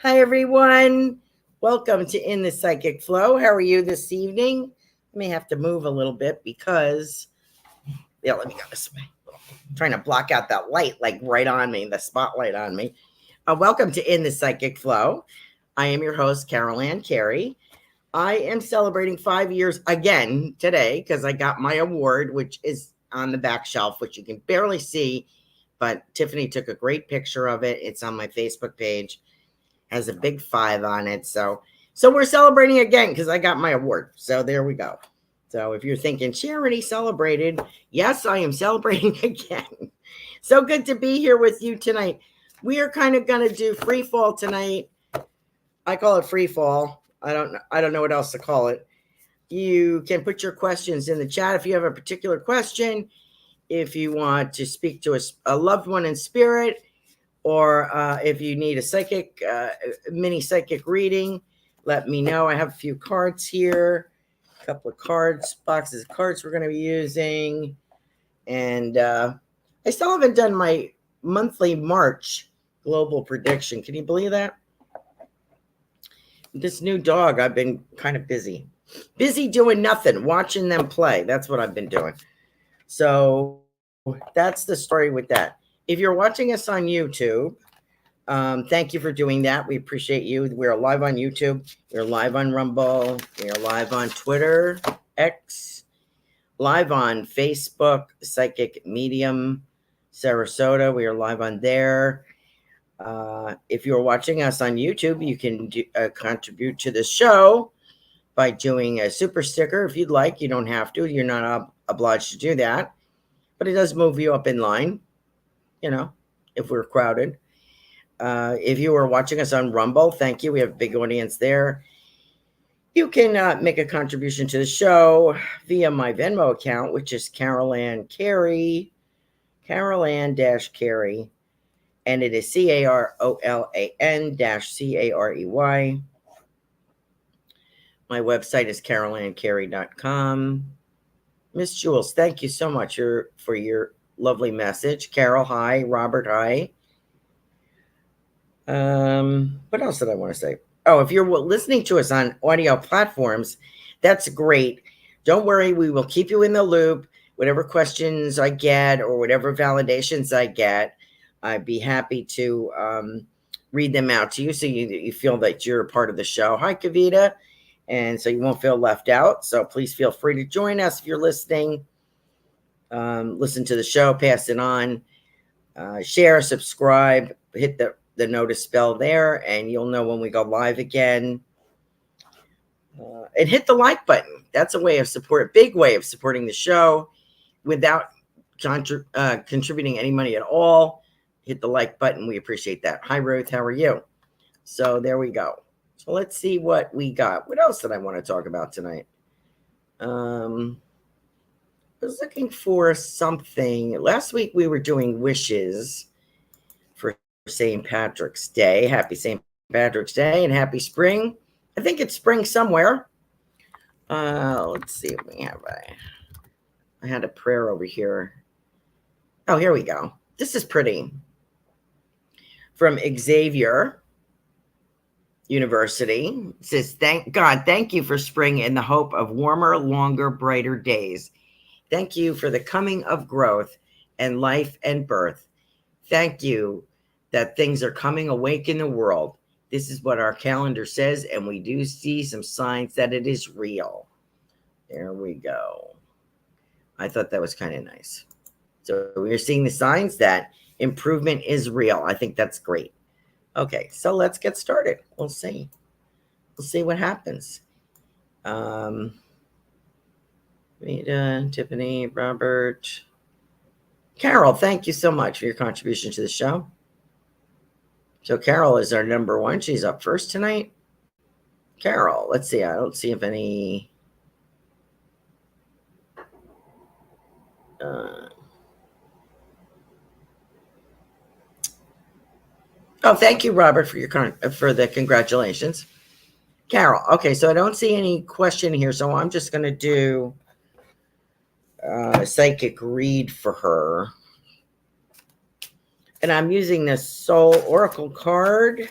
Hi, everyone. Welcome to In the Psychic Flow. How are you this evening? I may have to move a little bit because, let me go this way. I'm trying to block out that light, like right on me, the spotlight on me. Welcome to In the Psychic Flow. I am your host, Carolan Carey. I am celebrating 5 years again today because I got my award, which is on the back shelf, which you can barely see, but Tiffany took a great picture of it. It's on my Facebook page. Has a big 5 on it. So we're celebrating again because I got my award. So there we go. So if you're thinking she already celebrated, yes, I am celebrating again. So good to be here with you tonight. We are kind of going to do free fall tonight. I call it free fall. I don't know what else to call it. You can put your questions in the chat if you have a particular question. If you want to speak to a loved one in spirit, or if you need a psychic, mini psychic reading, let me know. I have a few cards here, a couple of cards, boxes of cards we're going to be using. And I still haven't done my monthly March global prediction. Can you believe that? This new dog, I've been kind of busy doing nothing, watching them play. That's what I've been doing. So that's the story with that. If you're watching us on YouTube, thank you for doing that. We appreciate you. We're live on YouTube. We're live on Rumble. We are live on Twitter, X, live on Facebook, Psychic Medium Sarasota. We are live on there. If you're watching us on YouTube, you can contribute to the show by doing a super sticker if you'd like. You don't have to. You're not obliged to do that. But it does move you up in line, if we're crowded. If you are watching us on Rumble, thank you. We have a big audience there. You can make a contribution to the show via my Venmo account, which is Carolan Carey, Carolan-Carey, and it is CAROLAN-CAREY. My website is carolancarey.com. Miss Jules, thank you so much for your lovely message. Carol, hi. Robert, hi. What else did I want to say? Oh, if you're listening to us on audio platforms, that's great. Don't worry, we will keep you in the loop. Whatever questions I get or whatever validations I get, I'd be happy to read them out to you so you feel that you're a part of the show. Hi, Kavita. And so you won't feel left out. So please feel free to join us if you're listening. Listen to the show, pass it on, share, subscribe, hit the notice bell there, and you'll know when we go live again. And hit the like button. That's a big way of supporting the show without contributing any money at all. Hit the like button. We appreciate that. Hi, Ruth. How are you? So there we go. So let's see what we got. What else did I want to talk about tonight? I was looking for something. Last week we were doing wishes for St. Patrick's Day. Happy St. Patrick's Day and happy spring. I think it's spring somewhere. Let's see if we have I had a prayer over here. Oh, here we go. This is pretty. From Xavier University. It says, thank God, thank you for spring and the hope of warmer, longer, brighter days. Thank you for the coming of growth and life and birth. Thank you that things are coming awake in the world. This is what our calendar says, and we do see some signs that it is real. There we go. I thought that was kind of nice. So we're seeing the signs that improvement is real. I think that's great. Okay, so let's get started. We'll see. We'll see what happens. Rita, Tiffany, Robert. Carol, thank you so much for your contribution to the show. So Carol is our number one. She's up first tonight. Carol, let's see. I don't see if any... Oh, thank you, Robert, for the congratulations. Carol, okay, so I don't see any question here, so I'm just going to do a psychic read for her. And I'm using the Soul Oracle card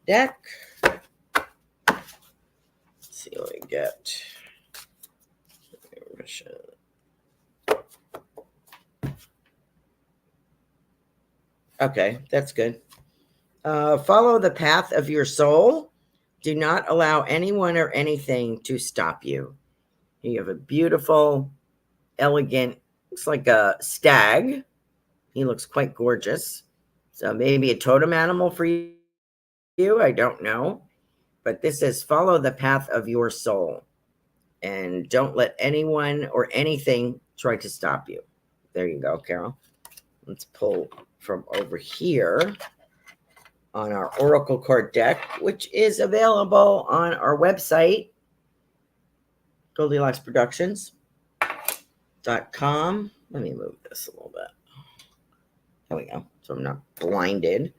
deck. Let's see what we get. Okay, that's good. Follow the path of your soul. Do not allow anyone or anything to stop you. You have a beautiful, elegant, looks like a stag. He looks quite gorgeous. So maybe a totem animal for you. I don't know. But this says follow the path of your soul. And don't let anyone or anything try to stop you. There you go, Carol. Let's pull from over here on our Oracle card deck, which is available on our website, Goldylocks Productions.com. Let me move this a little bit. There we go. So I'm not blinded.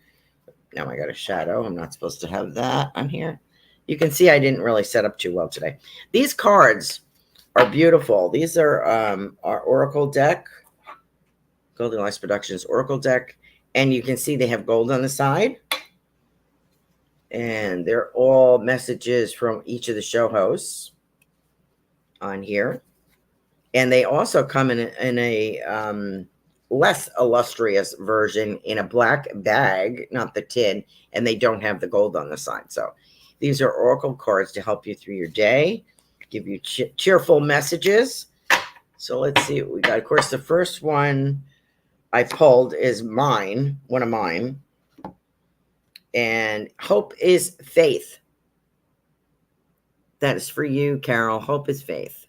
Now I got a shadow. I'm not supposed to have that on here. You can see I didn't really set up too well today. These cards are beautiful. These are our Oracle deck, Goldylocks Productions Oracle deck. And you can see they have gold on the side. And they're all messages from each of the show hosts on here. And they also come in a less illustrious version in a black bag, not the tin, and they don't have the gold on the side. So these are Oracle cards to help you through your day, give you cheerful messages. So let's see what we got. Of course, the first one I pulled is mine, one of mine. And hope is faith. That is for you, Carol. Hope is faith.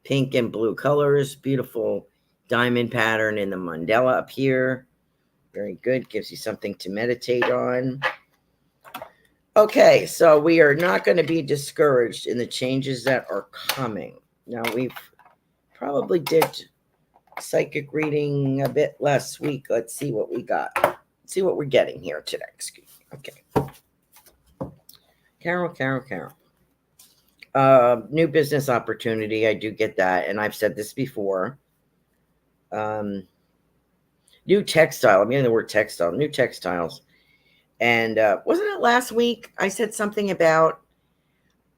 Pink and blue colors, beautiful diamond pattern in the mandala up here. Very good. Gives you something to meditate on. Okay, so we are not going to be discouraged in the changes that are coming. Now, we've probably did psychic reading a bit last week. Let's see what we got. Let's see what we're getting here today. Excuse me. Okay. Carol. New business opportunity. I do get that. And I've said this before. New textile. I'm using the word textile. New textiles. And wasn't it last week I said something about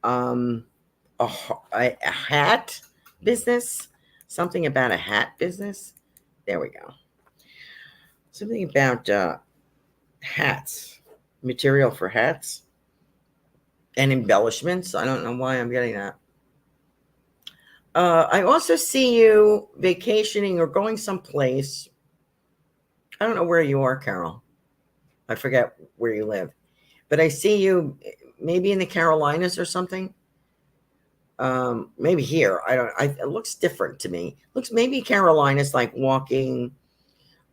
a hat business? Something about a hat business? There we go. Something about hats. Material for hats. And embellishments. I don't know why I'm getting that. I also see you vacationing or going someplace. I don't know where you are, Carol. I forget where you live. But I see you maybe in the Carolinas or something. Maybe here. It looks different to me. Looks maybe Carolinas, like walking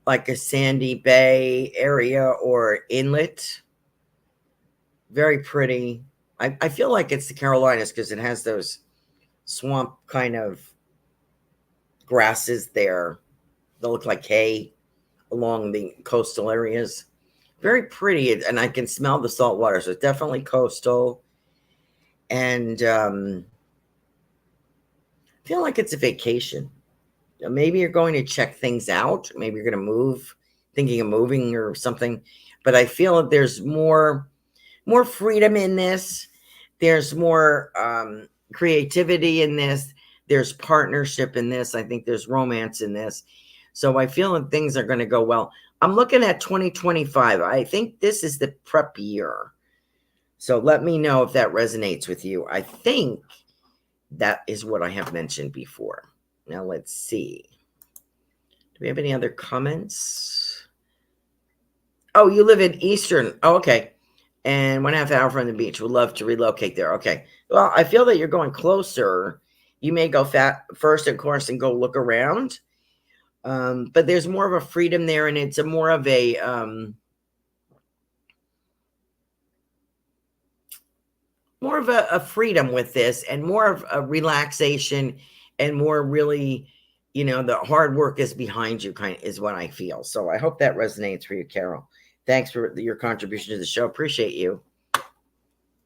like a sandy bay area or inlet. Very pretty. I feel like it's the Carolinas because it has those swamp kind of grasses there. They look like hay along the coastal areas. Very pretty, and I can smell the salt water, so it's definitely coastal. And I feel like it's a vacation. Maybe you're going to check things out. Maybe you're going to move, thinking of moving or something. But I feel that there's more freedom in this. There's more creativity in this. There's partnership in this. I think there's romance in this. So I feel that things are going to go well. I'm looking at 2025. I think this is the prep year. So let me know if that resonates with you. I think that is what I have mentioned before. Now let's see. Do we have any other comments? Oh, you live in Eastern. Oh, okay. And 1.5 hour from the beach. Would love to relocate there. Okay. Well, I feel that you're going closer. You may go first, of course, and go look around. But there's more of a freedom there, and it's more of a freedom with this, and more of a relaxation, and more really, the hard work is behind you, is what I feel. So I hope that resonates for you, Carol. Thanks for your contribution to the show. Appreciate you.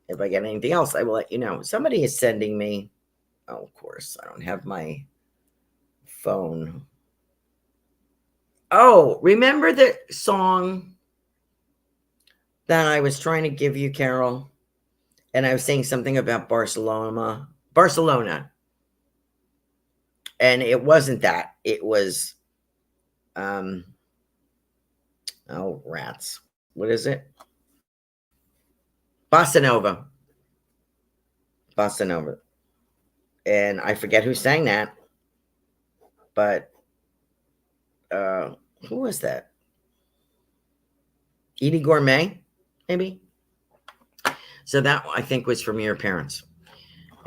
If I get anything else, I will let you know. Somebody is sending me. Oh, of course, I don't have my phone. Oh, remember the song, that I was trying to give you, Carol, and I was saying something about Barcelona, and it wasn't that. It was, oh, rats. What is it? Bossa Nova. Bossa Nova. And I forget who sang that, but who was that? Edie Gourmet, maybe? So that, I think, was from your parents.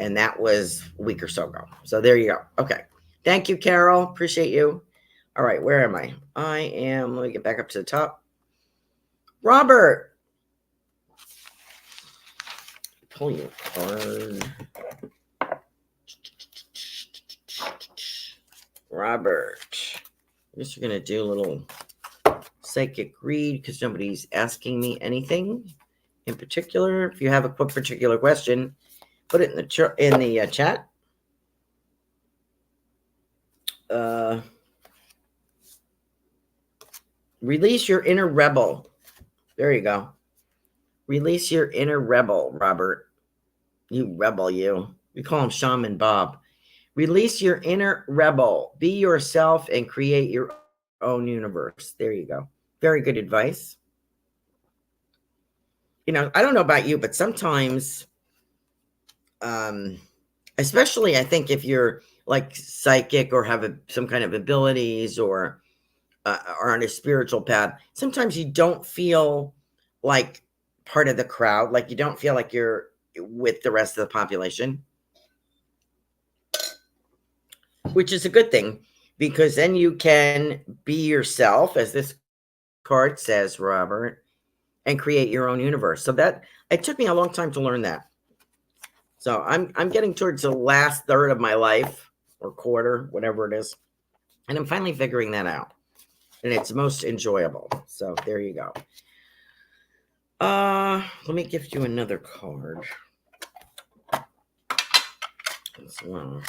And that was a week or so ago. So there you go. Okay. Thank you, Carol. Appreciate you. All right. Where am I? I am, let me get back up to the top. Robert. Pull your card. Robert. I guess you're going to do a little psychic read because nobody's asking me anything in particular. If you have a particular question, put it in the chat. Release your inner rebel. There you go. Release your inner rebel, Robert. You rebel, you. We call him Shaman Bob. Release your inner rebel. Be yourself and create your own universe. There you go. Very good advice. You know, I don't know about you, but sometimes, especially I think if you're like psychic or have some kind of abilities or are on a spiritual path, sometimes you don't feel like part of the crowd. Like you don't feel like you're with the rest of the population, which is a good thing because then you can be yourself, as this card says, Robert, and create your own universe. So that it took me a long time to learn that. So I'm getting towards the last third of my life or quarter, whatever it is. And I'm finally figuring that out. And it's most enjoyable. So there you go. Let me gift you another card as well.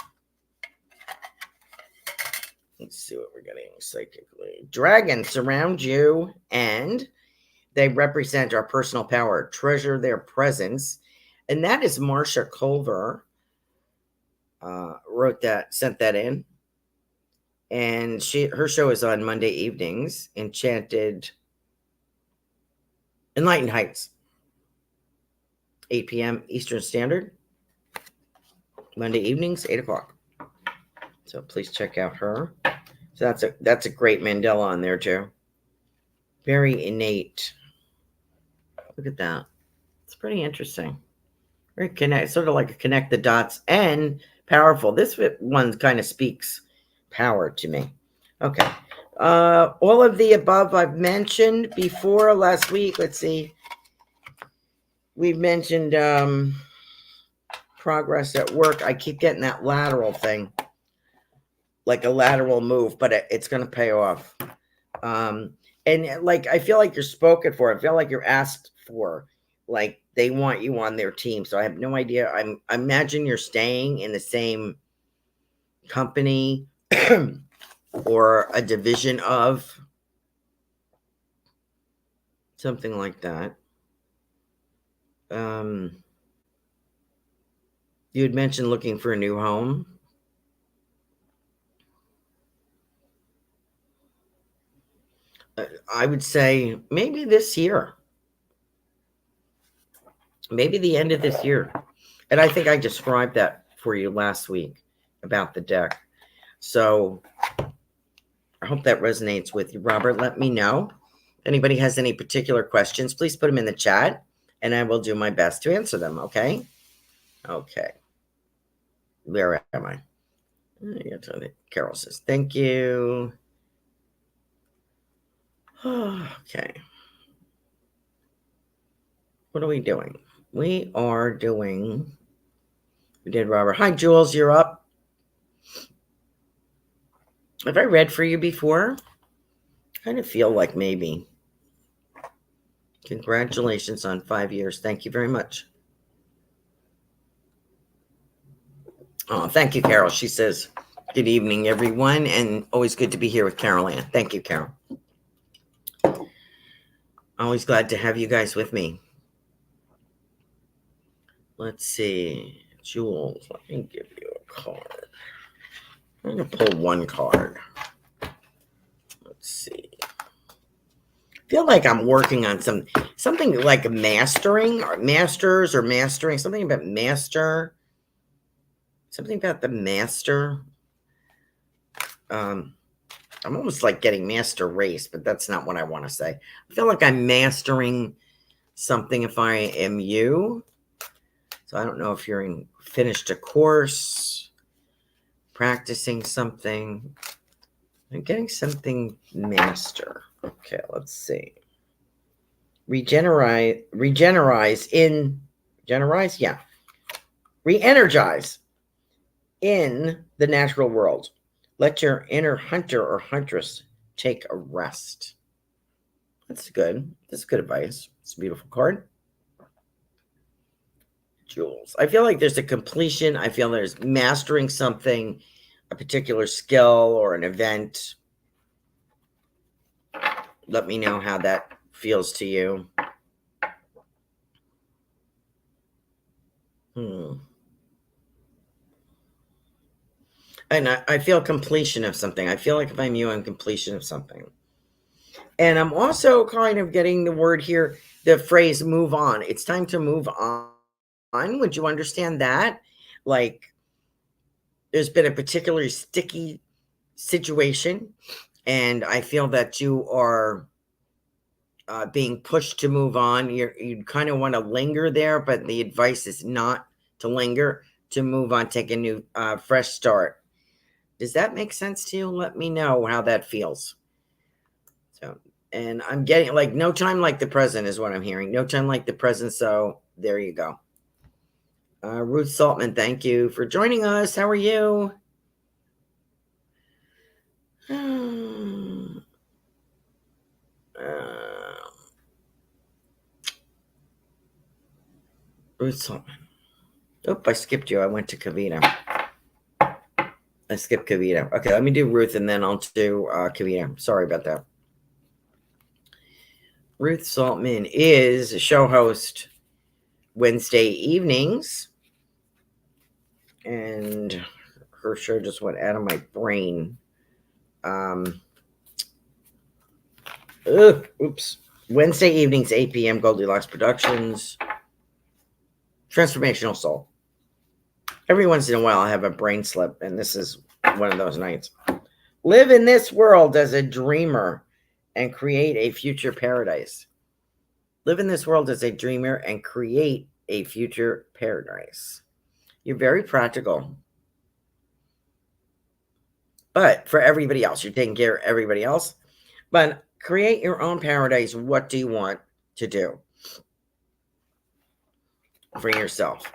Let's see what we're getting psychically. Dragons surround you and they represent our personal power. Treasure their presence. And that is Marsha Culver. Sent that in. And her show is on Monday evenings. Enlightened Heights. 8 p.m. Eastern Standard. Monday evenings, 8 o'clock. So please check out her. So that's a great Mandela on there too. Very innate. Look at that. It's pretty interesting. Very sort of like connect the dots and powerful. This one kind of speaks power to me. Okay. All of the above I've mentioned before last week. Let's see. We've mentioned progress at work. I keep getting that lateral thing, like a lateral move, but it's going to pay off. And like, I feel like you're spoken for. I feel like you're asked for. Like they want you on their team. So I have no idea. I imagine you're staying in the same company or a division of something like that. You had mentioned looking for a new home. I would say maybe this year. Maybe the end of this year. And I think I described that for you last week about the deck. So I hope that resonates with you, Robert. Let me know. If anybody has any particular questions, please put them in the chat and I will do my best to answer them. Okay. Okay. Where am I? Carol says, thank you. Okay. What are we doing? We did Robert. Hi, Jules, you're up. Have I read for you before? I kind of feel like maybe. Congratulations on 5 years. Thank you very much. Oh, thank you, Carol. She says, good evening, everyone, and always good to be here with Carolan. Thank you, Carol. Always glad to have you guys with me. Let's see. Jules, let me give you a card. I'm going to pull one card. Let's see. I feel like I'm working on something like mastering or masters or mastering, something about master, something about the master. I'm almost like getting master race, but that's not what I want to say. I feel like I'm mastering something if I am you. So I don't know if you're finished a course, practicing something. I'm getting something master. Okay, let's see. Re-energize in the natural world. Let your inner hunter or huntress take a rest. That's good. That's good advice. It's a beautiful card. Jules. I feel like there's a completion. I feel there's mastering something, a particular skill or an event. Let me know how that feels to you. And I feel completion of something. I feel like if I'm you, I'm completion of something. And I'm also kind of getting the word here, the phrase move on. It's time to move on. Would you understand that? Like there's been a particularly sticky situation, and I feel that you are being pushed to move on. You kind of want to linger there, but the advice is not to linger, to move on, take a new, fresh start. Does that make sense to you? Let me know how that feels. So, and I'm getting like no time like the present is what I'm hearing. No time like the present. So there you go. Ruth Saltman, thank you for joining us. How are you? Ruth Saltman. Oh, I skipped you. I went to Kavita. I skipped Kavita. Okay, let me do Ruth and then I'll do Kavita. Sorry about that. Ruth Saltman is a show host Wednesday evenings. And her show just went out of my brain. Oops. Wednesday evenings, 8 p.m., Goldylocks Productions. Transformational Soul. Every once in a while, I have a brain slip, and this is one of those nights. Live in this world as a dreamer and create a future paradise. Live in this world as a dreamer and create a future paradise. You're very practical. But for everybody else, you're taking care of everybody else. But create your own paradise. What do you want to do for yourself?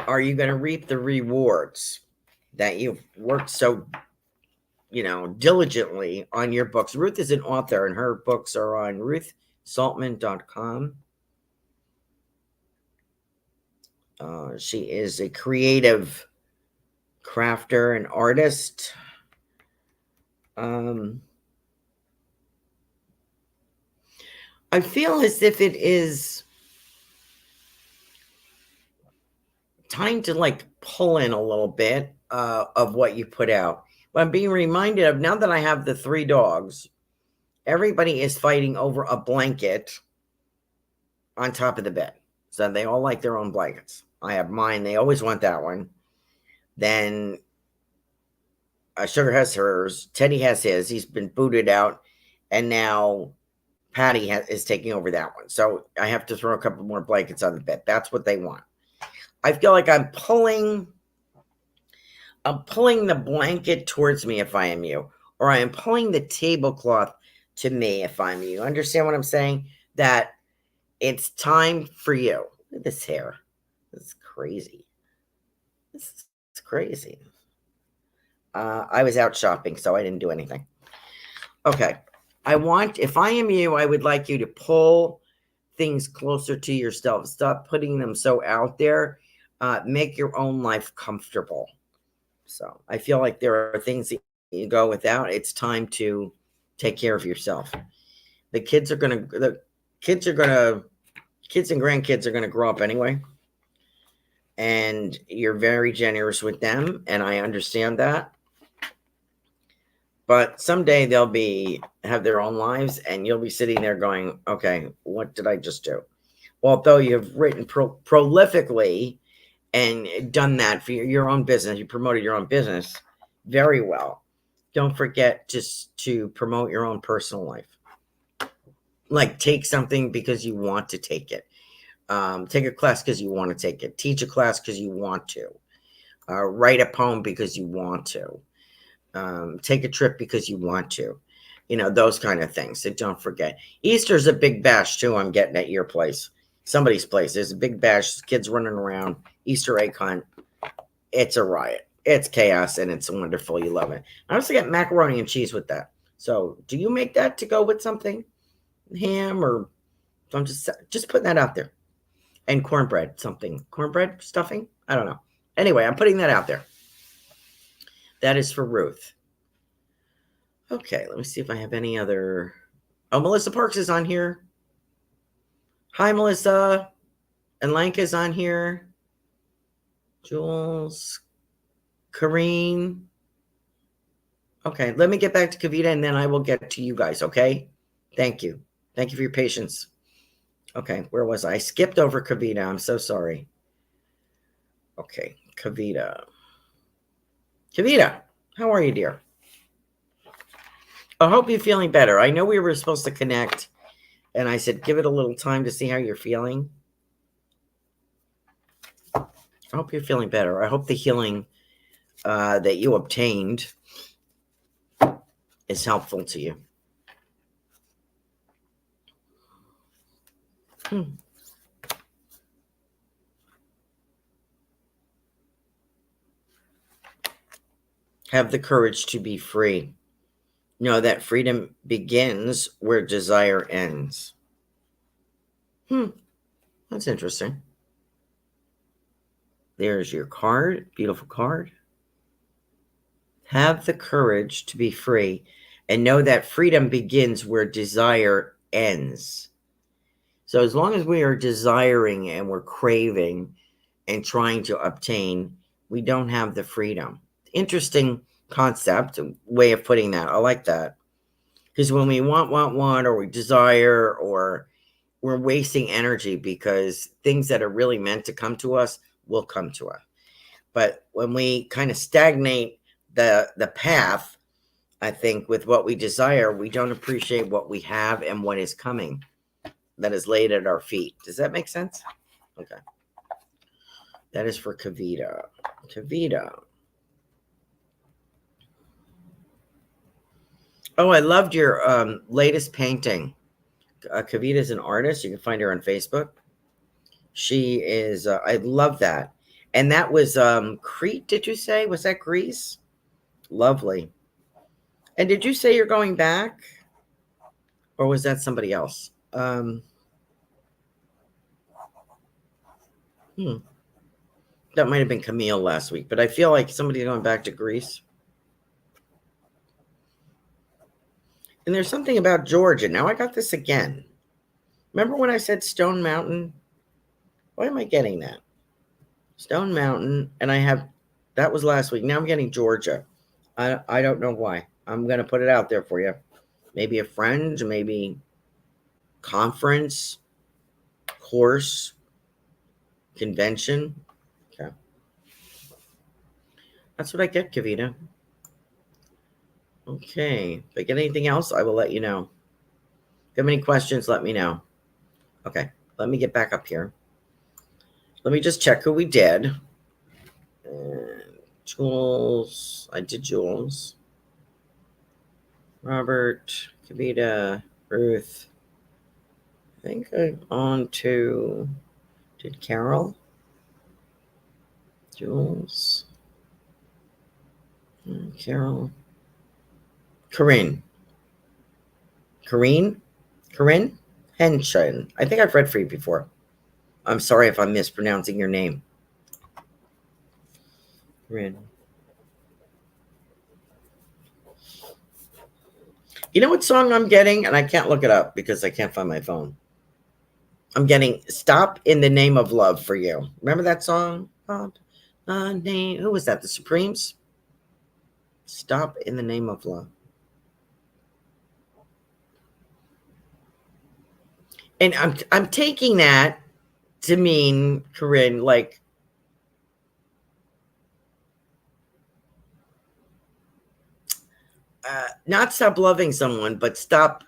Are you going to reap the rewards that you've worked so, diligently on your books? Ruth is an author, and her books are on ruthsaltman.com. She is a creative crafter and artist. I feel as if it is time to like pull in a little bit of what you put out. But I'm being reminded of, now that I have the 3 dogs, everybody is fighting over a blanket on top of the bed. So they all like their own blankets. I have mine. They always want that one. Then Sugar has hers. Teddy has his. He's been booted out. And now Patty is taking over that one. So I have to throw a couple more blankets on the bed. That's what they want. I feel like I'm pulling the blanket towards me if I am you, or I am pulling the tablecloth to me if I'm you. Understand what I'm saying? That it's time for you. Look at this hair. This is crazy. This is crazy. I was out shopping, so I didn't do anything. Okay. If I am you, I would like you to pull things closer to yourself. Stop putting them so out there. Make your own life comfortable. So I feel like there are things that you go without. It's time to take care of yourself. The kids are going to, kids and grandkids are gonna grow up anyway. And you're very generous with them, and I understand that. But someday they'll have their own lives, and you'll be sitting there going, okay, what did I just do? Although you've written prolifically and done that for your own business, you promoted your own business very well. Don't forget just to promote your own personal life. Like, take something because you want to take it. Take a class because you want to take it. Teach a class because you want to. Write a poem because you want to. Take a trip because you want to. You know, those kind of things. So don't forget. Easter's a big bash too. I'm getting at your place. Somebody's place. There's a big bash. Kids running around. Easter egg hunt. It's a riot. It's chaos, and it's wonderful. You love it. I also get macaroni and cheese with that. So do you make that to go with something? Ham, or so I'm just putting that out there. And cornbread, something. Cornbread stuffing? I don't know. Anyway, I'm putting that out there. That is for Ruth. Okay, let me see if I have any other. Oh, Melissa Parks is on here. Hi, Melissa. And Lanka's on here. Jules. Kareen. Okay, let me get back to Kavita, and then I will get to you guys, okay? Thank you. Thank you for your patience. Okay, where was I? I skipped over Kavita. I'm so sorry. Okay, Kavita. Kavita, how are you, dear? I hope you're feeling better. I know we were supposed to connect, and I said give it a little time to see how you're feeling. I hope you're feeling better. I hope the healing that you obtained is helpful to you. Have the courage to be free. Know that freedom begins where desire ends. That's interesting. There's your card. Beautiful card. Have the courage to be free and know that freedom begins where desire ends. So as long as we are desiring and we're craving and trying to obtain, we don't have the freedom. Interesting concept, way of putting that. I like that. Because when we want, or we desire, or we're wasting energy, because things that are really meant to come to us will come to us. But when we kind of stagnate the path, I think, with what we desire, we don't appreciate what we have and what is coming that is laid at our feet. Does that make sense? Okay. That is for Kavita. Kavita. Oh, I loved your latest painting. Kavita is an artist. You can find her on Facebook. She is, I love that. And that was Crete, did you say? Was that Greece? Lovely. And did you say you're going back? Or was that somebody else? That might have been Camille last week, but I feel like somebody's going back to Greece. And there's something about Georgia. Now I got this again. Remember when I said Stone Mountain? Why am I getting that? Stone Mountain, and that was last week. Now I'm getting Georgia. I don't know why. I'm going to put it out there for you. Maybe a friend, maybe conference, course, convention. Okay. That's what I get, Kavita. Okay. If I get anything else, I will let you know. If you have any questions, let me know. Okay. Let me get back up here. Let me just check who we did. Jules. I did Jules. Robert. Kavita. Ruth. I think I'm on to... Did Carol? Jules. Carol. Corinne. Henshin. I think I've read for you before. I'm sorry if I'm mispronouncing your name. Corinne. You know what song I'm getting? And I can't look it up because I can't find my phone. I'm getting Stop in the Name of Love for You. Remember that song? Who was that? The Supremes? Stop in the Name of Love. And I'm taking that to mean, Corinne, like, not stop loving someone, but stop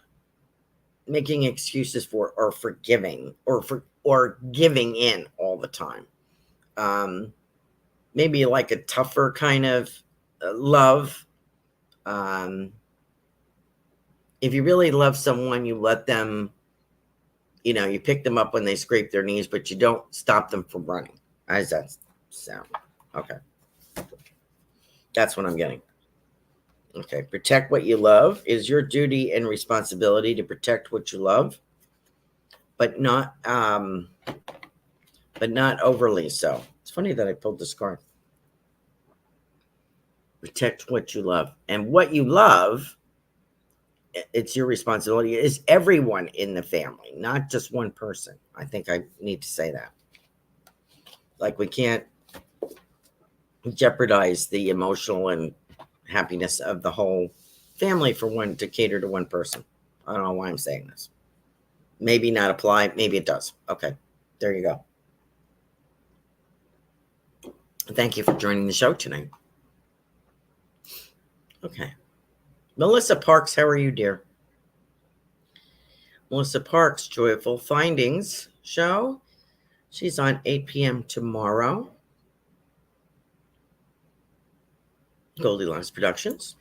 making excuses for or forgiving or giving in all the time. Maybe like a tougher kind of love. If you really love someone, you let them, you pick them up when they scrape their knees, but you don't stop them from running. How does that sound? Okay. That's what I'm getting. Okay. Protect what you love. Is your duty and responsibility to protect what you love, but not overly so. It's funny that I pulled this card. Protect what you love. And what you love, it's your responsibility, is everyone in the family, not just one person. I think I need to say that. Like, we can't jeopardize the emotional and happiness of the whole family to cater to one person. I don't know why I'm saying this. Maybe not apply. Maybe it does. Okay. There you go. Thank you for joining the show tonight. Okay. Melissa Parks, how are you, dear? Melissa Parks, Joyful Findings show. She's on 8 p.m. tomorrow. Goldylocks Productions,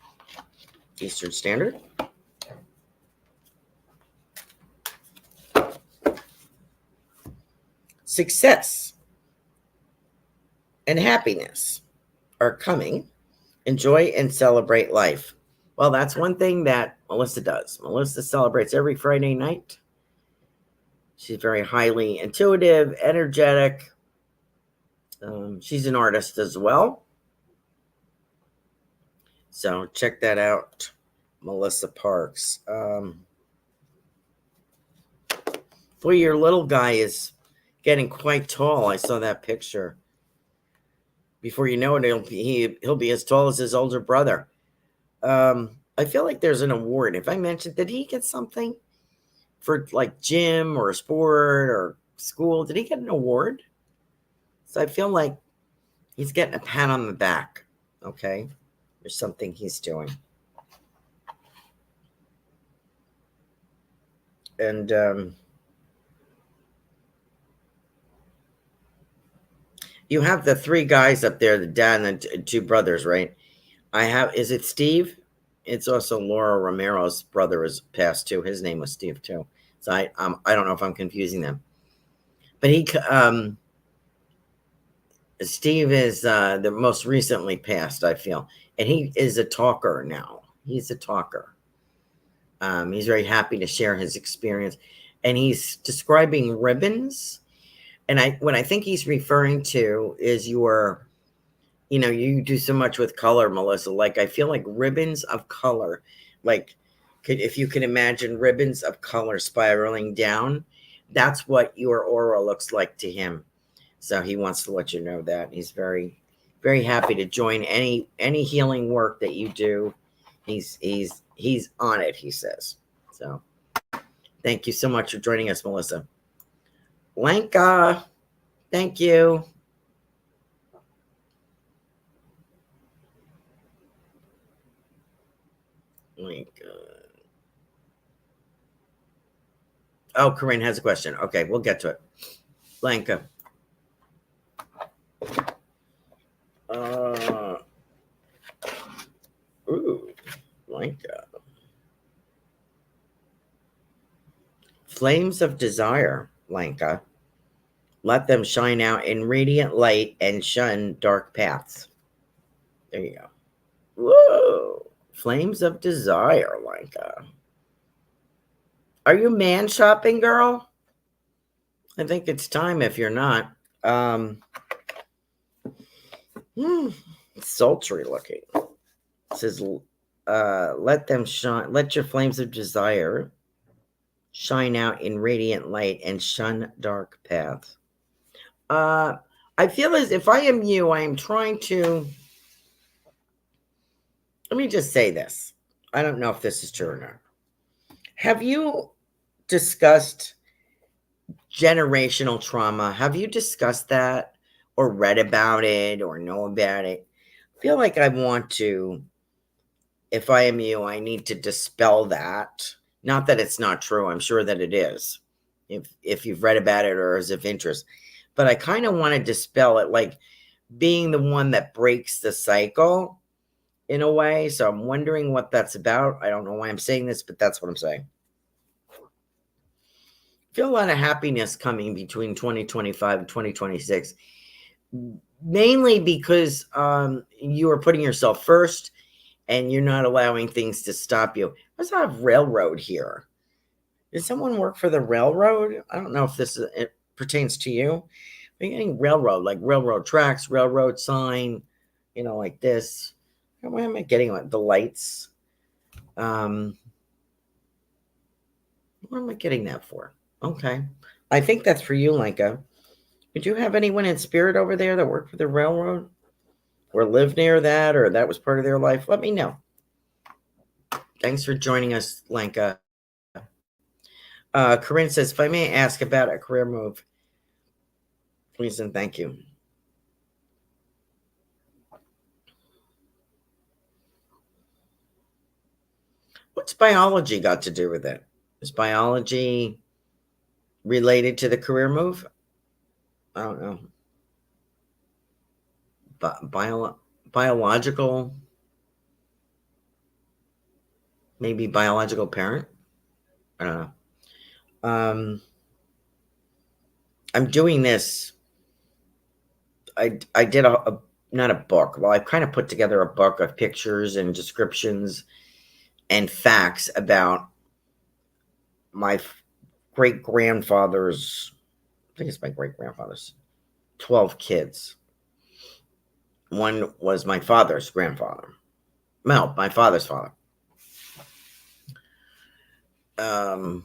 Eastern Standard. Success and happiness are coming. Enjoy and celebrate life. Well, that's one thing that Melissa does. Melissa celebrates every Friday night. She's very highly intuitive, energetic. She's an artist as well. So check that out, Melissa Parks. Boy, your little guy is getting quite tall. I saw that picture. Before you know it, he'll be as tall as his older brother. I feel like there's an award. If I mentioned, did he get something for like gym or a sport or school? Did he get an award? So I feel like he's getting a pat on the back. Okay. There's something he's doing. And you have the three guys up there, the dad and the two brothers, right? Is it Steve? It's also Laura Romero's brother was passed too. His name was Steve too. So I don't know if I'm confusing them. But Steve is the most recently passed, I feel. And he is a talker now. He's a talker. He's very happy to share his experience. And he's describing ribbons. And what I think he's referring to is you do so much with color, Melissa. Like, I feel like ribbons of color. Like, if you can imagine ribbons of color spiraling down, that's what your aura looks like to him. So he wants to let you know that. He's very, very happy to join any healing work that you do. He's on it, he says. So thank you so much for joining us, Melissa. Lanka, thank you. Oh, Corinne has a question. Okay, we'll get to it. Blanca. Blanca. Flames of desire, Blanca. Let them shine out in radiant light and shun dark paths. There you go. Whoa. Flames of desire, Blanca. Are you man shopping, girl? I think it's time if you're not. It's sultry looking. It says, let them shine. Let your flames of desire shine out in radiant light and shun dark paths. I feel as if I am you, I am trying to, let me just say this. I don't know if this is true or not. Have you discussed generational trauma? Have you discussed that or read about it or know about it? I feel like I want to, if I am you, I need to dispel that. Not that it's not true. I'm sure that it is. If you've read about it or is of interest. But I kind of want to dispel it, like being the one that breaks the cycle in a way. So I'm wondering what that's about. I don't know why I'm saying this, but that's what I'm saying. I feel a lot of happiness coming between 2025 and 2026, mainly because you are putting yourself first and you're not allowing things to stop you. Let's have railroad here. Does someone work for the railroad? I don't know if it pertains to you. Are you getting railroad, like railroad tracks, railroad sign, like this? Why am I getting the lights? What am I getting that for? Okay. I think that's for you, Lenka. Would you have anyone in spirit over there that worked for the railroad or live near that, or that was part of their life? Let me know. Thanks for joining us, Lenka. Corinne says, if I may ask about a career move, please and thank you. What's biology got to do with it? Is biology related to the career move? I don't know. Biological, maybe biological parent? I don't know. I'm doing this. I did not a book. Well, I've kind of put together a book of pictures and descriptions and facts about my great-grandfather's, I think it's my great-grandfather's, 12 kids. One was my father's grandfather. No, my father's father. So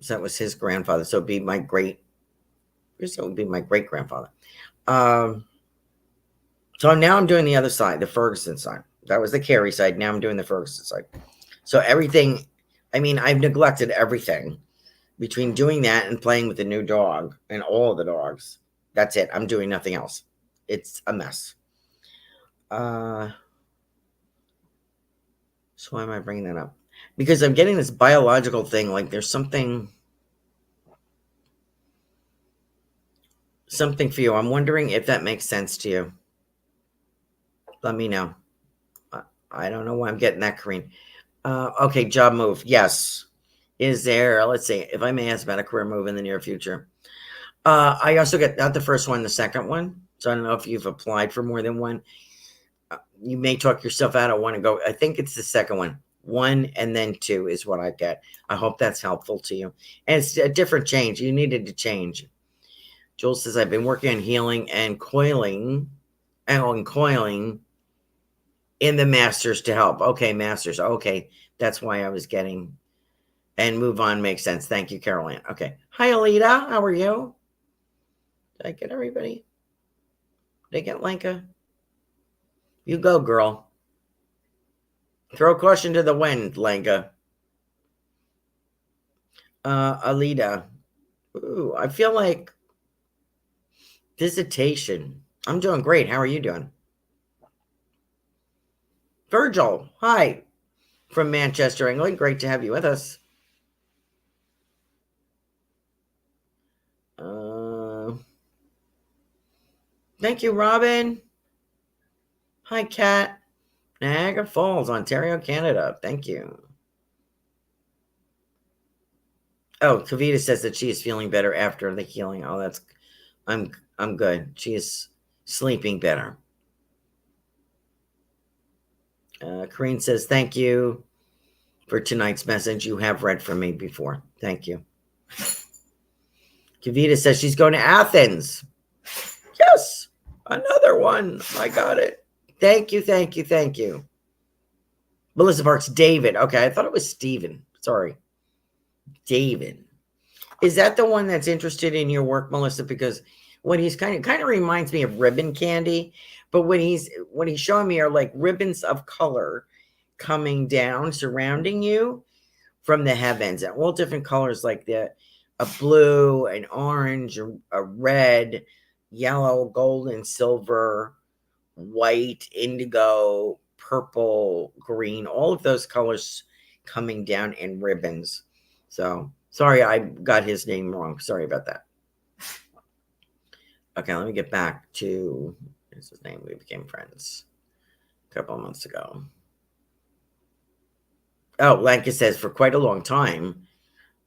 that was his grandfather. So it'd be my great-grandfather. So now I'm doing the other side, the Ferguson side. That was the Carey side. Now I'm doing the Ferguson side. So everything, I've neglected everything between doing that and playing with the new dog and all of the dogs. That's it. I'm doing nothing else. It's a mess. So why am I bringing that up? Because I'm getting this biological thing. Like there's something for you. I'm wondering if that makes sense to you. Let me know. I don't know why I'm getting that, Karine. Okay, job move. Yes. Is there, let's see, if I may ask about a career move in the near future. I also get not the first one, the second one. So I don't know if you've applied for more than one. You may talk yourself out of one and go, I think it's the second one. 1 and then 2 is what I get. I hope that's helpful to you. And it's a different change. You needed to change. Jules says, I've been working on healing and coiling in the masters to help. Okay, masters. Okay, that's why I was getting, and move on makes sense. Thank you, Carolan. Okay. Hi, Alita. How are you? Did I get everybody? Did I get Lenka? You go, girl. Throw caution to the wind, Lenka. Alita. Ooh, I feel like visitation. I'm doing great. How are you doing? Virgil, hi. From Manchester, England. Great to have you with us. Thank you, Robin. Hi, Kat. Niagara Falls, Ontario, Canada. Thank you. Oh, Kavita says that she is feeling better after the healing. Oh, that's I'm good. She is sleeping better. Corrine says, thank you for tonight's message. You have read from me before. Thank you. Kavita says she's going to Athens. Yes, another one. I got it. Thank you, thank you, thank you. Melissa Parks, David. Okay, I thought it was Steven. Sorry. David. Is that the one that's interested in your work, Melissa? Because what he's kind of reminds me of ribbon candy, but what he's showing me are like ribbons of color coming down, surrounding you from the heavens, and all different colors, like a blue, an orange, a red, yellow, golden, silver, white, indigo, purple, green, all of those colors coming down in ribbons. So sorry, I got his name wrong. Sorry about that. Okay, let me get back to his name. We became friends a couple of months ago. Oh, Lanka says for quite a long time,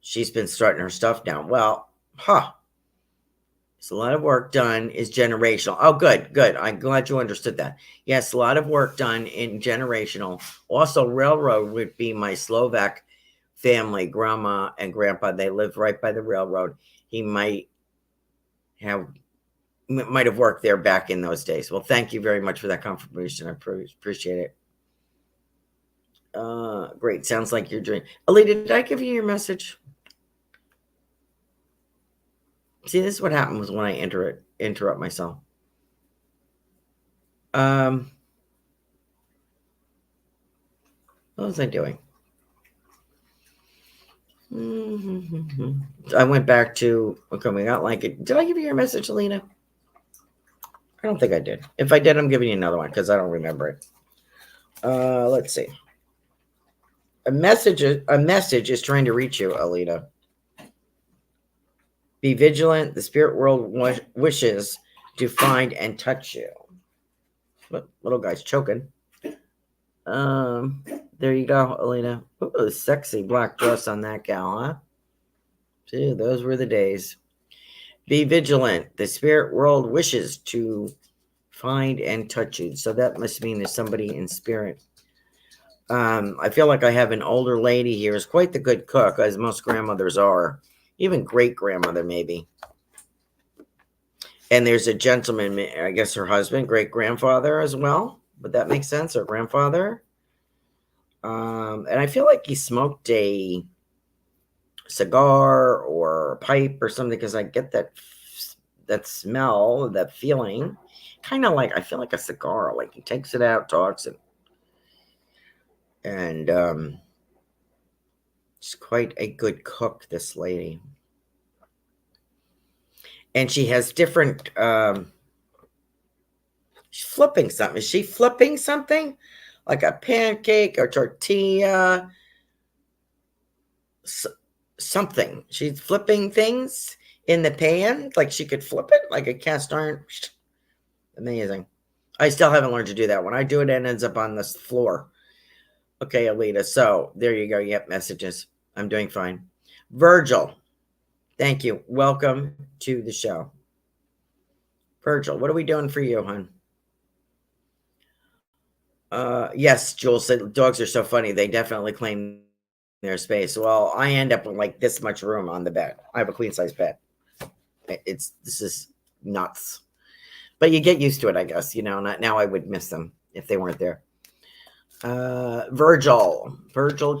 she's been starting her stuff down. Well, it's a lot of work done is generational. Oh, good. I'm glad you understood that. Yes, a lot of work done in generational. Also, railroad would be my Slovak family, grandma and grandpa. They lived right by the railroad. He might have worked there back in those days. Well, thank you very much for that confirmation. I appreciate it. Great. Sounds like you're doing. Alita, did I give you your message? See, this is what happens when I interrupt myself. What was I doing? I went back to coming out like it. Did I give you your message, Alina? I don't think I did. If I did, I'm giving you another one because I don't remember it. Let's see. A message is trying to reach you, Alina. Be vigilant. The spirit world wishes to find and touch you. Look, little guy's choking. There you go, Alina. Ooh, sexy black dress on that gal, huh? See, those were the days. Be vigilant. The spirit world wishes to find and touch you. So that must mean there's somebody in spirit. I feel like I have an older lady here who's quite the good cook, as most grandmothers are. Even great-grandmother, maybe. And there's a gentleman, I guess her husband, great-grandfather as well. Would that make sense? Or grandfather? And I feel like he smoked a cigar or a pipe or something because I get that smell, that feeling. Kind of like, I feel like a cigar. Like he takes it out, talks, and she's quite a good cook, this lady. And she has different, she's flipping something. Is she flipping something? Like a pancake or tortilla? Something. She's flipping things in the pan. Like she could flip it like a cast iron. Amazing. I still haven't learned to do that. When I do it, it ends up on this floor. Okay, Alita. So there you go. Yep, messages. I'm doing fine. Virgil, thank you. Welcome to the show. Virgil, what are we doing for you, hon? Yes, Jules said dogs are so funny. They definitely claim their space. Well, I end up with like this much room on the bed. I have a queen size bed. This is nuts. But you get used to it, I guess. You know, now I would miss them if they weren't there. Virgil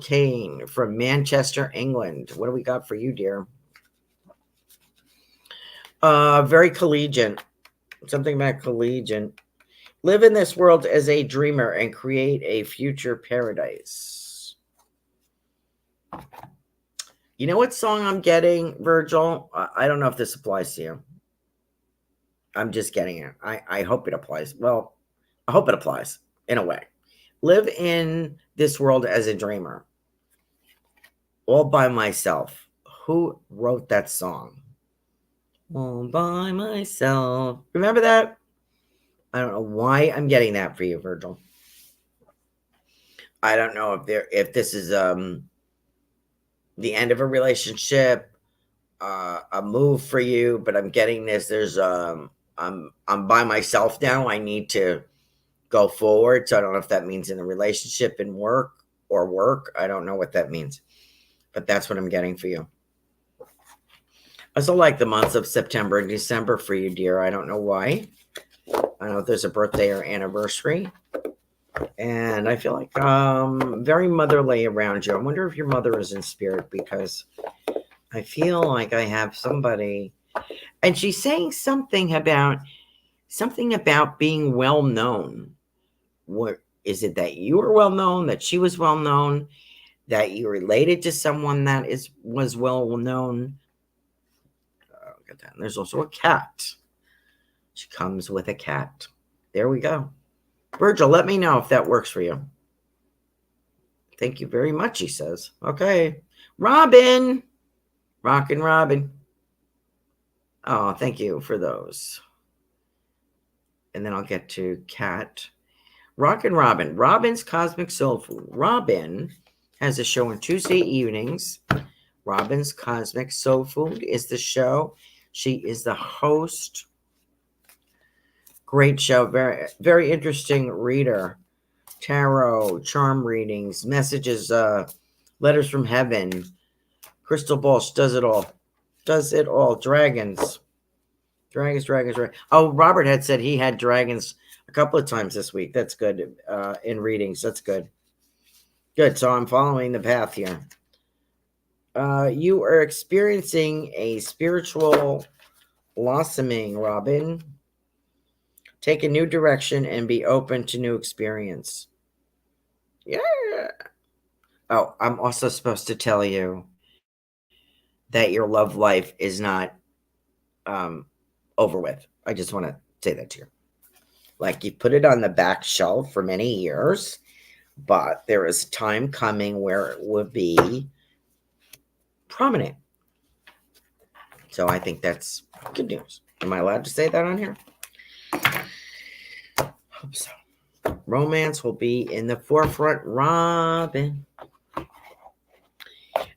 Kane from Manchester, England. What do we got for you, dear? Very collegiate. Something about collegiate. Live in this world as a dreamer and create a future paradise. You know what song I'm getting, Virgil? I don't know if this applies to you. I'm just getting it. I hope it applies. Well, I hope it applies in a way. Live in this world as a dreamer. All by myself. Who wrote that song? All by myself. Remember that? I don't know why I'm getting that for you, Virgil. I don't know if this is the end of a relationship, a move for you, but I'm getting this. There's I'm by myself now. I need to go forward. So I don't know if that means in a relationship, in work. I don't know what that means, but that's what I'm getting for you. I also like the months of September and December for you, dear. I don't know why. I don't know if there's a birthday or anniversary. And I feel like very motherly around you. I wonder if your mother is in spirit, because I feel like I have somebody, and she's saying something about being well known. What is it, that you were well known, that she was well known, that you related to someone that was well known? Look at that. And there's also a cat. She comes with a cat. There we go. Virgil, let me know if that works for you. Thank you very much, he says. Okay. Robin. Rockin' Robin. Oh, thank you for those. And then I'll get to Cat. Rockin' Robin. Robin's Cosmic Soul Food. Robin has a show on Tuesday evenings. Robin's Cosmic Soul Food is the show. She is the host. Great show. Very, very interesting reader. Tarot, charm readings, messages, letters from heaven, crystal ball. She does it all. Does it all. Dragons. Dragons. Oh, Robert had said he had dragons a couple of times this week. That's good. In readings. That's good. Good. So I'm following the path here. You are experiencing a spiritual blossoming, Robin. Take a new direction and be open to new experience. Yeah. Oh, I'm also supposed to tell you that your love life is not over with. I just want to say that to you. Like, you put it on the back shelf for many years, but there is a time coming where it will be prominent. So I think that's good news. Am I allowed to say that on here? Hope so. Romance will be in the forefront, Robin.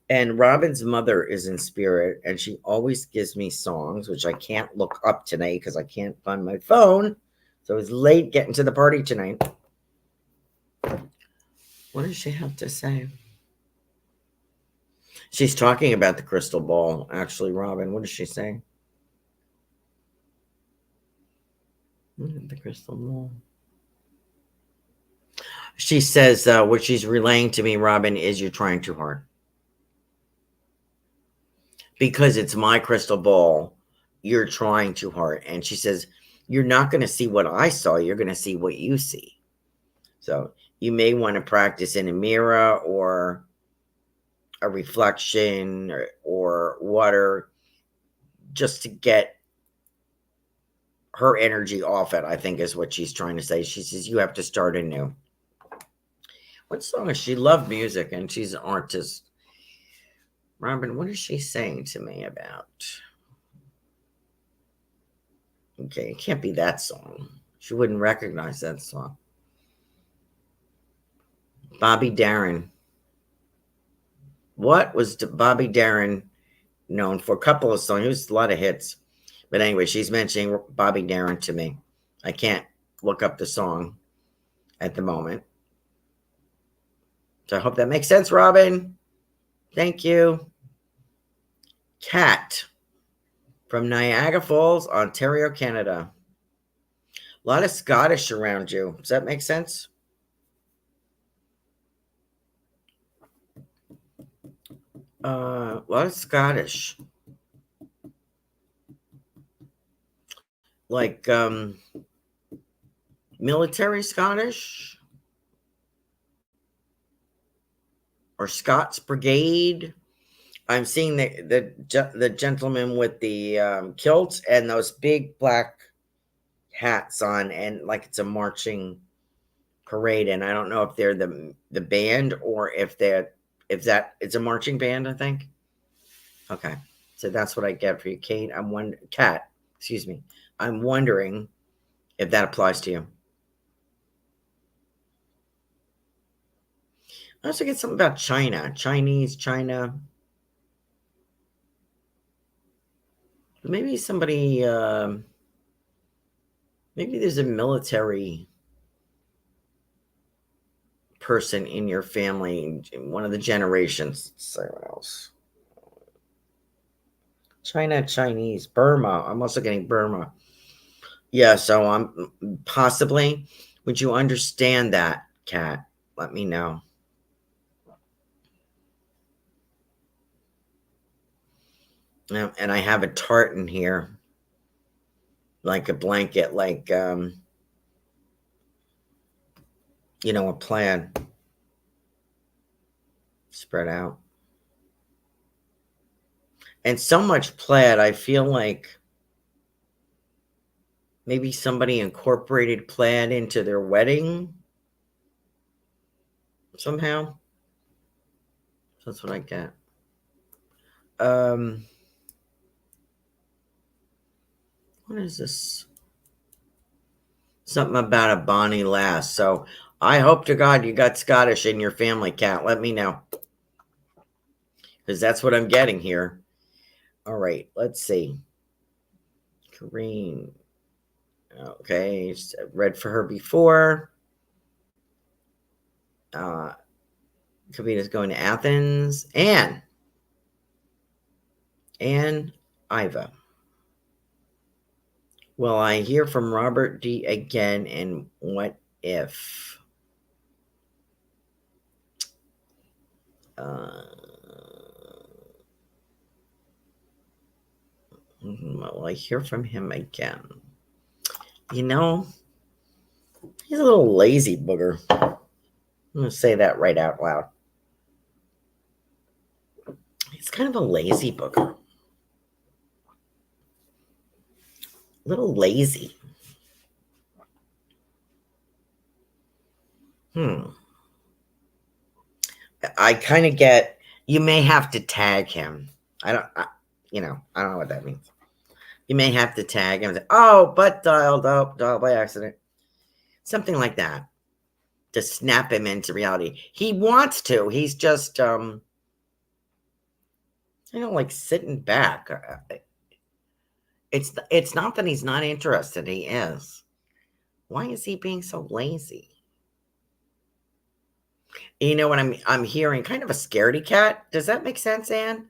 And Robin's mother is in spirit, and she always gives me songs, which I can't look up tonight because I can't find my phone. So I was late getting to the party tonight. What does she have to say? She's talking about the crystal ball, actually, Robin. What does she say? The crystal ball. She says what she's relaying to me, Robin, is you're trying too hard. Because it's my crystal ball, you're trying too hard. And she says, you're not going to see what I saw. You're going to see what you see. So you may want to practice in a mirror or a reflection or water, just to get her energy off it, I think is what she's trying to say. She says, you have to start anew. What song is she? Loves music, and she's an artist. Robin, what is she saying to me about? Okay, it can't be that song. She wouldn't recognize that song. Bobby Darin. What was Bobby Darin known for? A couple of songs. It was a lot of hits. But anyway, she's mentioning Bobby Darin to me. I can't look up the song at the moment. So I hope that makes sense, Robin. Thank you. Kat from Niagara Falls, Ontario, Canada. A lot of Scottish around you. Does that make sense? A lot of Scottish. Like military Scottish? Or Scots Brigade? I'm seeing the gentleman with the kilt and those big black hats on, and like it's a marching parade. And I don't know if they're the band or if it's a marching band, I think. Okay, so that's what I get for you, Kate. Kat, excuse me. I'm wondering if that applies to you. I also get something about China, China. Maybe somebody, maybe there's a military person in your family, one of the generations. Say what else? China, Chinese, Burma. I'm also getting Burma. Yeah, so I'm possibly, would you understand that? cat. Let me know. And I have a tartan here, like a blanket, like, a plaid spread out. And so much plaid, I feel like maybe somebody incorporated plaid into their wedding somehow. That's what I get. What is this? Something about a Bonnie lass. So I hope to God you got Scottish in your family, Cat. Let me know. Because that's what I'm getting here. All right, let's see. Kareen. Okay, read for her before. Kavita's going to Athens. Anne Iva. Will I hear from Robert D again? And what if? Will I hear from him again? He's a little lazy booger. I'm going to say that right out loud. He's kind of a lazy booger. A little lazy. I kind of get, you may have to tag him. I don't know what that means. You may have to tag him and say, oh, but dialed by accident. Something like that. To snap him into reality. He wants to. He's just, like sitting back. It's not that he's not interested. He is. Why is he being so lazy? You know what I'm hearing? Kind of a scaredy cat. Does that make sense, Anne?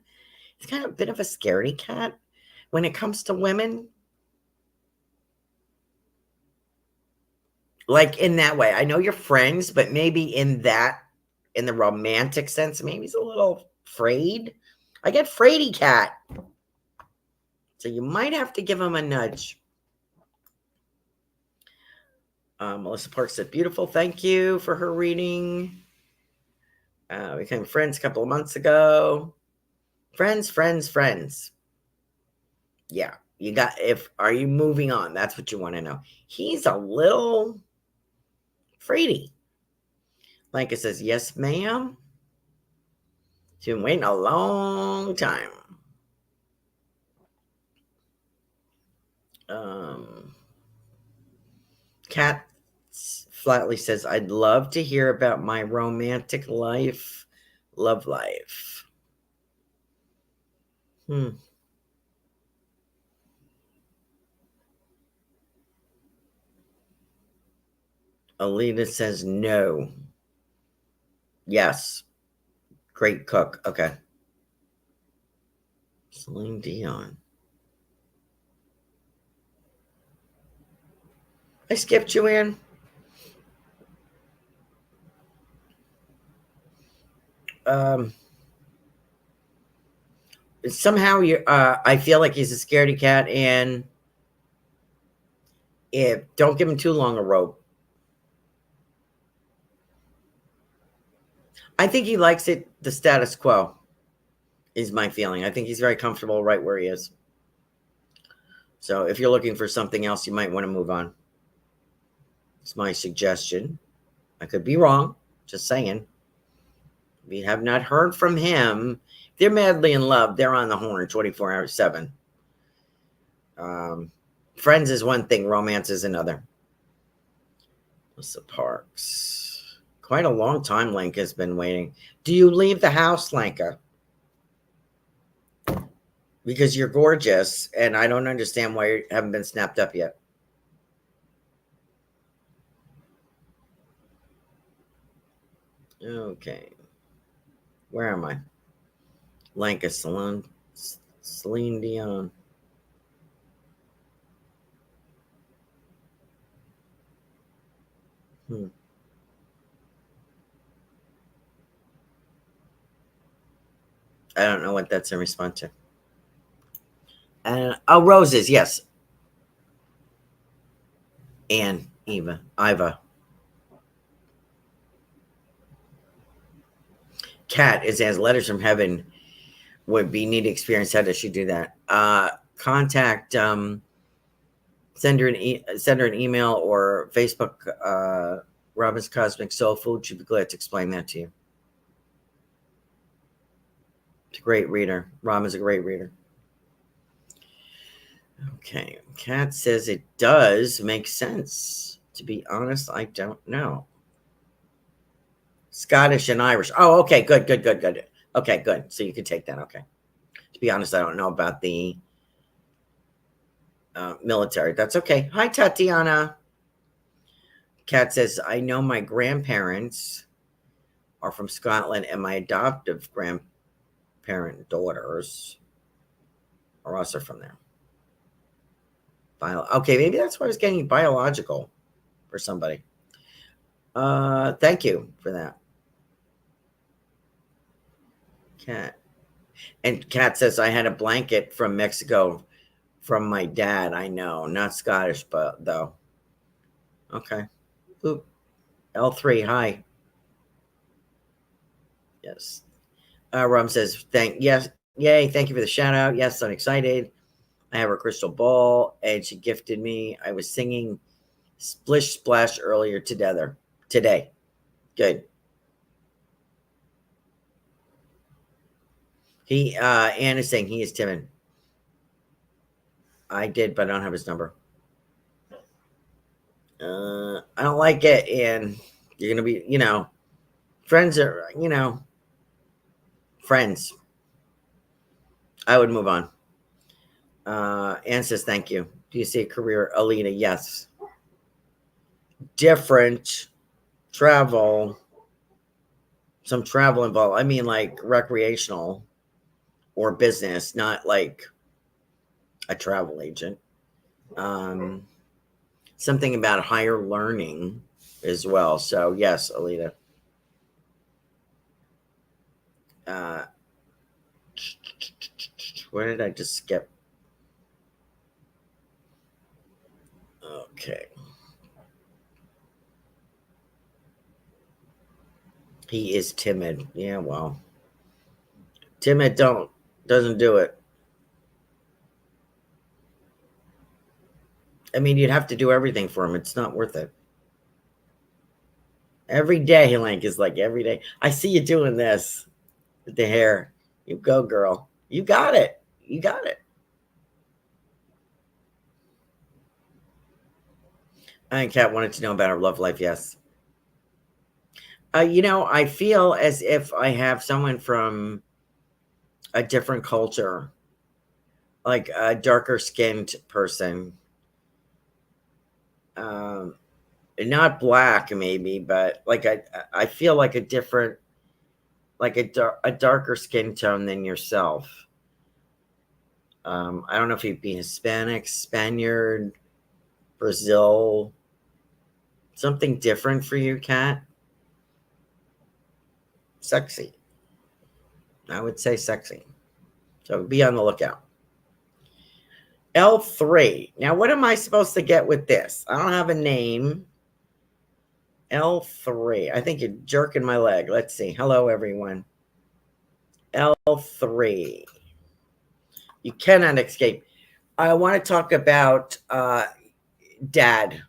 He's kind of a bit of a scaredy cat when it comes to women. Like in that way. I know you're friends, but maybe in the romantic sense, maybe he's a little afraid. I get fraidy cat. So you might have to give him a nudge. Melissa Park said, beautiful. Thank you for her reading. We became friends a couple of months ago. Friends. Yeah. Are you moving on? That's what you want to know. He's a little fraidy. Like it says, yes, ma'am. She's been waiting a long time. Kat flatly says, I'd love to hear about my romantic life, love life. Alita says no. Yes. Great cook. Okay. Celine Dion. I skipped you in. Somehow I feel like he's a scaredy cat, and don't give him too long a rope. I think he likes it, the status quo, is my feeling. I think he's very comfortable right where he is. So if you're looking for something else, you might want to move on. It's my suggestion. I could be wrong. Just saying. We have not heard from him. They're madly in love. They're on the horn 24/7. Friends is one thing. Romance is another. Melissa Parks. Quite a long time Lenka's been waiting. Do you leave the house, Lenka? Because you're gorgeous, and I don't understand why you haven't been snapped up yet. Okay. Where am I? Lenka, Celine Dion. I don't know what that's in response to. Oh, roses, yes. Anne, Iva. Kat is as letters from heaven would be neat experience. How does she do that? Contact, send her an email or Facebook, Robin's Cosmic Soul Food. She'd be glad to explain that to you. It's a great reader. Robin's a great reader. Okay. Kat says it does make sense. To be honest, I don't know. Scottish and Irish. Oh, okay. Good. Okay, good. So you can take that. Okay. To be honest, I don't know about the military. That's okay. Hi, Tatiana. Kat says, I know my grandparents are from Scotland and my adoptive grandparent daughters are also from there. Okay, maybe that's why I was getting biological for somebody. Thank you for that. Kat. And Kat says, I had a blanket from Mexico from my dad. I know, not Scottish, but though. Okay. Oop. L3, hi. Yes. Rum says, yes, yay, thank you for the shout out. Yes, I'm excited. I have her crystal ball and she gifted me. I was singing Splish Splash earlier today. Good. Anne is saying he is timid. I did, but I don't have his number. I don't like it, and you're gonna be, friends are, friends. I would move on. Anne says, thank you. Do you see a career? Alina, yes. Different travel, some travel involved. I mean, like recreational or business, not like a travel agent. Something about higher learning as well. So yes, Alita. Where did I just skip? Okay. He is timid. Yeah, well. Timid doesn't do it. I mean, you'd have to do everything for him. It's not worth it. Every day, Link is like every day. I see you doing this with the hair. You go, girl. You got it. You got it. And Kat wanted to know about her love life. Yes. I feel as if I have someone from a different culture, like a darker skinned person. Not black, maybe, but like I feel like a different, like a darker skin tone than yourself. I don't know if you'd be Hispanic, Spaniard, Brazil, something different for you, Kat. Sexy. I would say sexy. So be on the lookout. L3. Now, what am I supposed to get with this? I don't have a name. L3. I think you're jerking my leg. Let's see. Hello, everyone. L3. You cannot escape. I want to talk about Dad.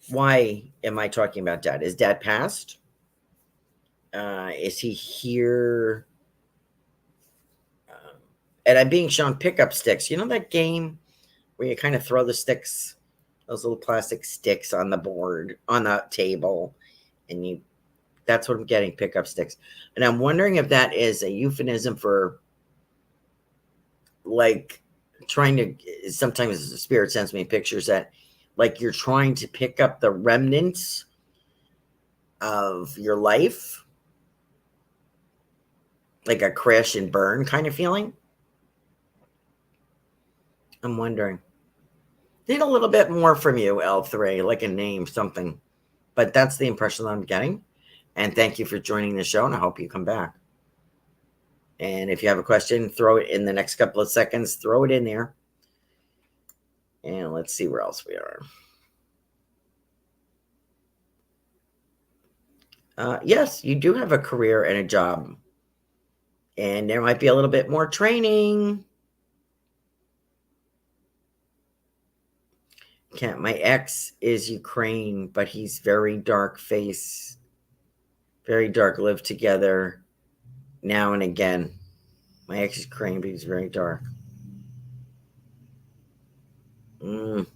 Why am I talking about Dad? Is Dad passed? Is he here? And I'm being shown pickup sticks. You know that game where you kind of throw the sticks, those little plastic sticks on the board, on the table, and that's what I'm getting, pickup sticks. And I'm wondering if that is a euphemism for like trying to, sometimes the spirit sends me pictures that like you're trying to pick up the remnants of your life, like a crash and burn kind of feeling. I'm wondering. Need a little bit more from you, L3, like a name, something. But that's the impression that I'm getting. And thank you for joining the show, and I hope you come back. And if you have a question, throw it in the next couple of seconds. Throw it in there. And let's see where else we are. Yes, you do have a career and a job. And there might be a little bit more training. My ex is Ukraine, but he's very dark face. Very dark, live together now and again. My ex is Ukraine, but he's very dark. Oh,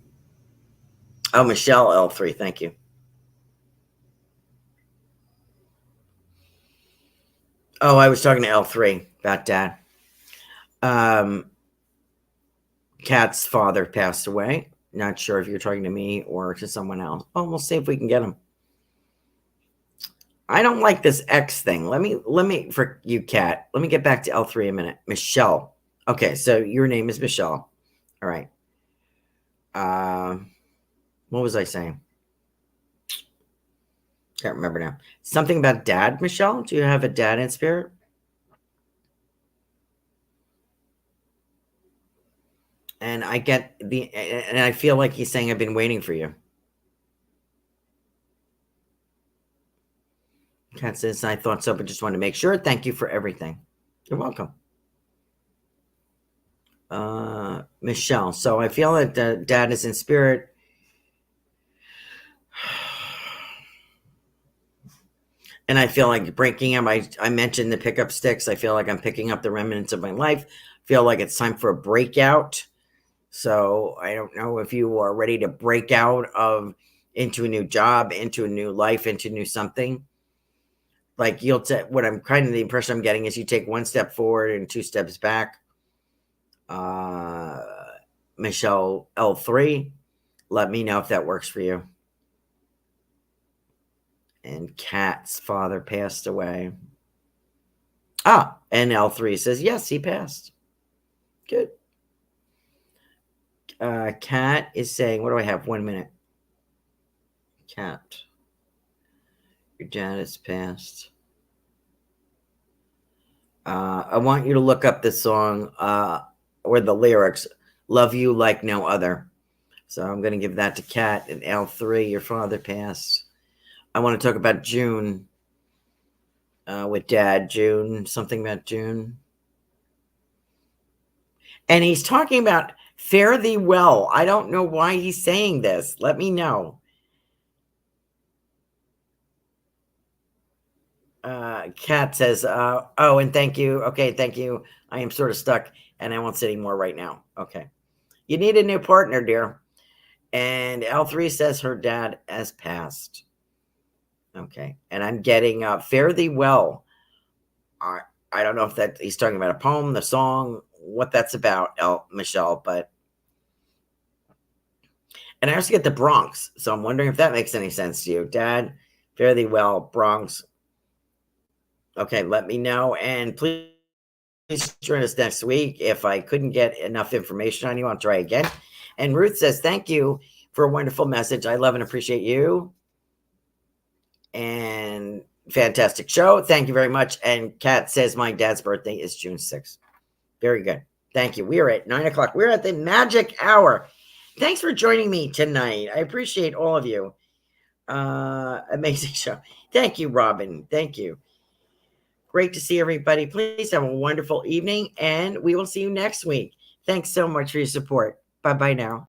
Michelle L3, thank you. Oh, I was talking to L3 about Dad. Kat's father passed away. Not sure if you're talking to me or to someone else. Oh, we'll see if we can get him. I don't like this X thing. Let me for you, Kat. Let me get back to L3 a minute. Michelle. Okay, so your name is Michelle. All right. What was I saying? Can't remember now. Something about Dad, Michelle? Do you have a dad in spirit? And I get and I feel like he's saying, I've been waiting for you. Kat says, I thought so, but just wanted to make sure. Thank you for everything. You're welcome. Michelle. So I feel that Dad is in spirit. And I feel like breaking him. I mentioned the pickup sticks. I feel like I'm picking up the remnants of my life. I feel like it's time for a breakout. So I don't know if you are ready to break out into a new job, into a new life, into new something. Like what I'm kind of the impression I'm getting is you take one step forward and 2 steps back. Michelle L3, let me know if that works for you. And Kat's father passed away. And L3 says, yes, he passed. Good. Kat is saying, what do I have? 1 minute. Kat, your dad has passed. I want you to look up the song or the lyrics, Love You Like No Other. So I'm going to give that to Kat. And L3, your father passed. I want to talk about June with Dad. June, something about June. And he's talking about fare thee well. I don't know why he's saying this. Let me know. Kat says, oh, and thank you. Okay, thank you. I am sort of stuck and I won't say anymore right now. Okay. You need a new partner, dear. And L3 says her dad has passed. Okay. And I'm getting fare thee well. I don't know if that he's talking about a poem, the song, what that's about, Michelle, but and I also get the Bronx. So I'm wondering if that makes any sense to you. Dad, fare thee well, Bronx. Okay, let me know. And please join us next week. If I couldn't get enough information on you, I'll try again. And Ruth says, thank you for a wonderful message. I love and appreciate you. And fantastic show. Thank you very much. And Kat says my dad's birthday is June 6th. Very good. Thank you. We are at 9 o'clock. We're at the magic hour. Thanks for joining me tonight. I appreciate all of you. Amazing show. Thank you, Robin. Thank you. Great to see everybody. Please have a wonderful evening, and we will see you next week. Thanks so much for your support. Bye-bye now.